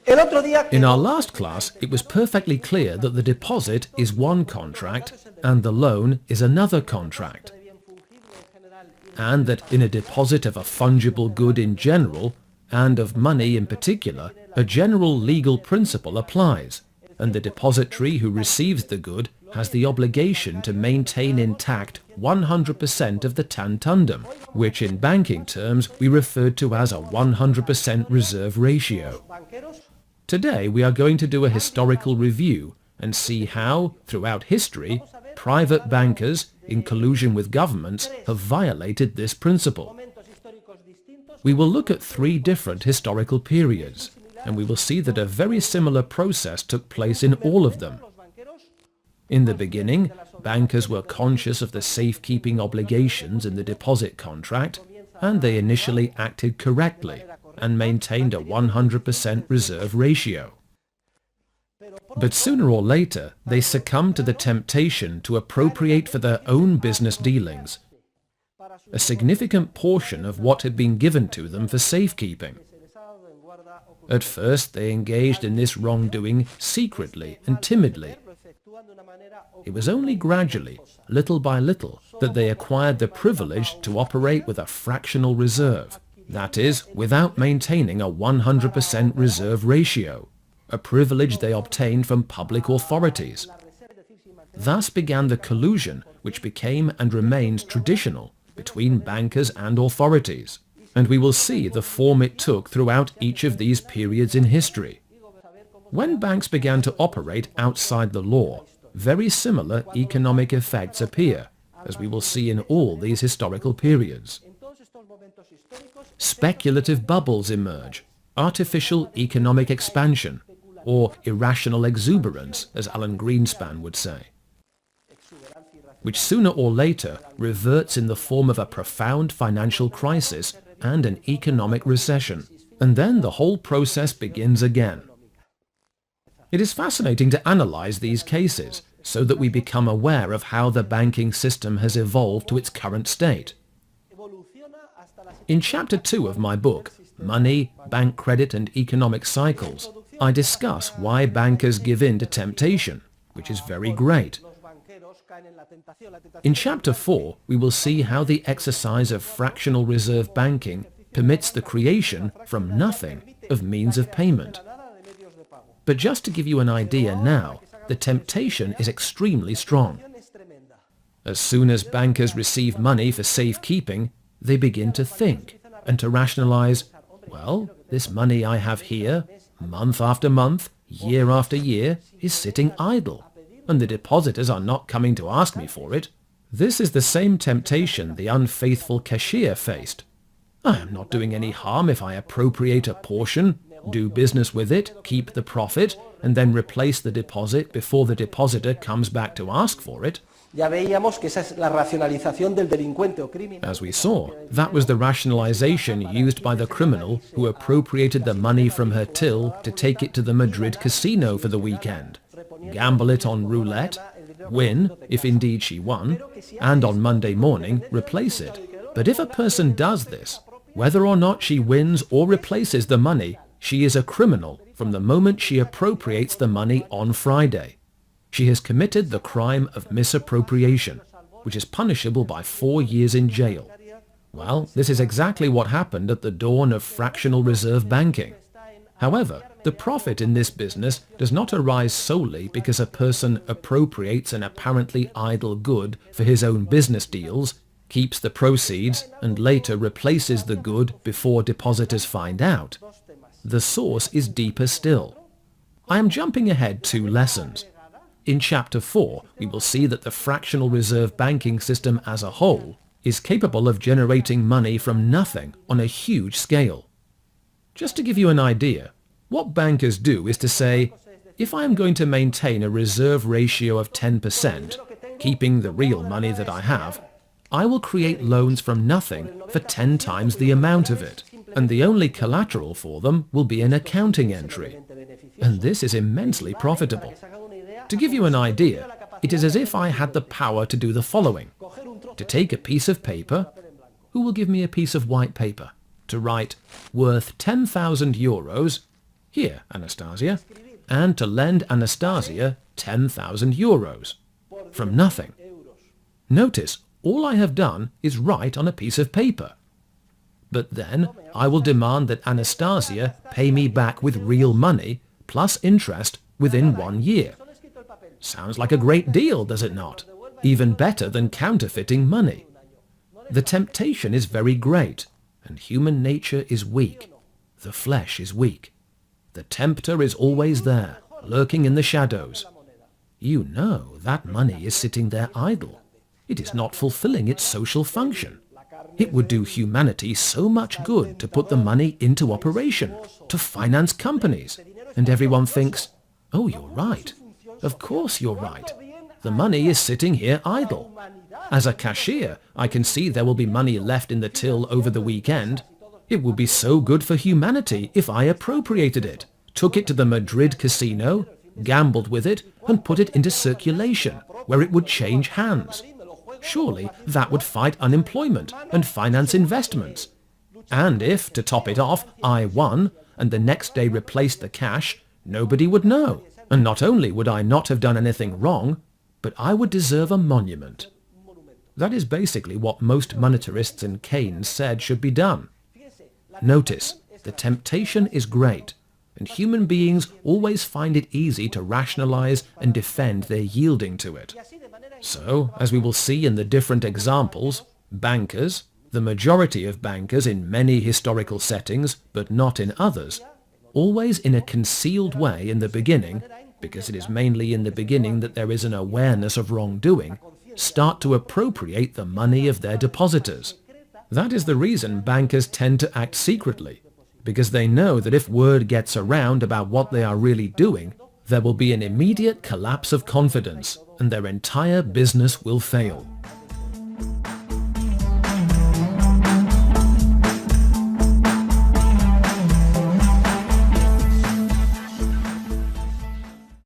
In our last class, it was perfectly clear that the deposit is one contract and the loan is another contract, and that in a deposit of a fungible good in general, and of money in particular, a general legal principle applies, and the depositary who receives the good has the obligation to maintain intact 100% of the tantundum, which in banking terms we referred to as a 100% reserve ratio. Today we are going to do a historical review and see how, throughout history, private bankers, in collusion with governments, have violated this principle. We will look at 3 different historical periods, and we will see that a very similar process took place in all of them. In the beginning, bankers were conscious of the safekeeping obligations in the deposit contract, and they initially acted correctly and maintained a 100% reserve ratio. But sooner or later, they succumbed to the temptation to appropriate for their own business dealings a significant portion of what had been given to them for safekeeping. At first, they engaged in this wrongdoing secretly and timidly. It was only gradually, little by little, that they acquired the privilege to operate with a fractional reserve, that is, without maintaining a 100% reserve ratio, a privilege they obtained from public authorities. Thus began the collusion which became and remains traditional between bankers and authorities, and we will see the form it took throughout each of these periods in history. When banks began to operate outside the law, very similar economic effects appear, as we will see in all these historical periods. Speculative bubbles emerge, artificial economic expansion, or irrational exuberance, as Alan Greenspan would say, which sooner or later reverts in the form of a profound financial crisis and an economic recession, and then the whole process begins again. It is fascinating to analyze these cases so that we become aware of how the banking system has evolved to its current state. In Chapter 2 of my book, Money, Bank Credit and Economic Cycles, I discuss why bankers give in to temptation, which is very great. In Chapter 4, we will see how the exercise of fractional reserve banking permits the creation, from nothing, of means of payment. But just to give you an idea now, the temptation is extremely strong. As soon as bankers receive money for safekeeping, they begin to think and to rationalize, well, this money I have here, month after month, year after year, is sitting idle, and the depositors are not coming to ask me for it. This is the same temptation the unfaithful cashier faced. I am not doing any harm if I appropriate a portion, do business with it, keep the profit, and then replace the deposit before the depositor comes back to ask for it. As we saw, that was the rationalization used by the criminal who appropriated the money from her till to take it to the Madrid casino for the weekend, gamble it on roulette, win, if indeed she won, and on Monday morning replace it. But if a person does this, whether or not she wins or replaces the money, she is a criminal from the moment she appropriates the money on Friday. She has committed the crime of misappropriation, which is punishable by 4 years in jail. Well, this is exactly what happened at the dawn of fractional reserve banking. However, the profit in this business does not arise solely because a person appropriates an apparently idle good for his own business deals, keeps the proceeds, and later replaces the good before depositors find out. The source is deeper still. I am jumping ahead 2 lessons. In Chapter 4, we will see that the fractional reserve banking system as a whole is capable of generating money from nothing on a huge scale. Just to give you an idea, what bankers do is to say, if I am going to maintain a reserve ratio of 10%, keeping the real money that I have, I will create loans from nothing for 10 times the amount of it, and the only collateral for them will be an accounting entry. And this is immensely profitable. To give you an idea, it is as if I had the power to do the following: to take a piece of paper, who will give me a piece of white paper, to write worth 10,000 euros, Here, Anastasia, and to lend Anastasia 10,000 euros. From nothing. Notice, all I have done is write on a piece of paper. But then I will demand that Anastasia pay me back with real money, plus interest, within 1 year. Sounds like a great deal, does it not? Even better than counterfeiting money. The temptation is very great, and human nature is weak. The flesh is weak. The tempter is always there, lurking in the shadows. You know that money is sitting there idle. It is not fulfilling its social function. It would do humanity so much good to put the money into operation, to finance companies. And everyone thinks, oh, you're right. Of course you're right. The money is sitting here idle. As a cashier, I can see there will be money left in the till over the weekend. It would be so good for humanity if I appropriated it, took it to the Madrid casino, gambled with it, and put it into circulation, where it would change hands. Surely that would fight unemployment and finance investments. And if, to top it off, I won, and the next day replaced the cash, nobody would know. And not only would I not have done anything wrong, but I would deserve a monument. That is basically what most monetarists in Keynes said should be done. Notice, the temptation is great, and human beings always find it easy to rationalize and defend their yielding to it. So, as we will see in the different examples, bankers, the majority of bankers in many historical settings, but not in others, always in a concealed way in the beginning, because it is mainly in the beginning that there is an awareness of wrongdoing, start to appropriate the money of their depositors. That is the reason bankers tend to act secretly, because they know that if word gets around about what they are really doing, there will be an immediate collapse of confidence, and their entire business will fail.